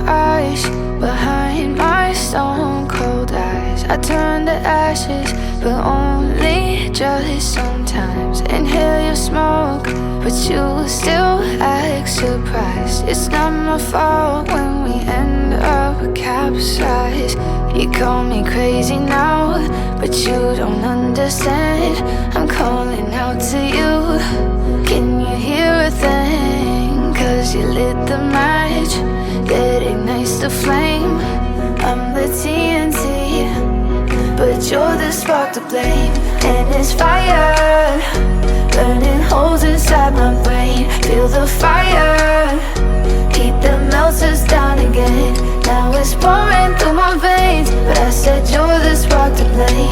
ice behind my stone cold eyes. I turn to ashes, but only just sometimes. Inhale your smoke, but you still act surprised. It's not my fault when we end up capsized. You call me crazy now, but you don't understand. I'm calling out to you. Can you hear a thing? 'Cause you lit the match that ignites the flame. I'm the TNT, but you're the spark to blame. And it's fire, burning holes inside my brain. Feel the fire, heat that melts us down again. Now it's pouring through my veins, but I said you're the spark to blame.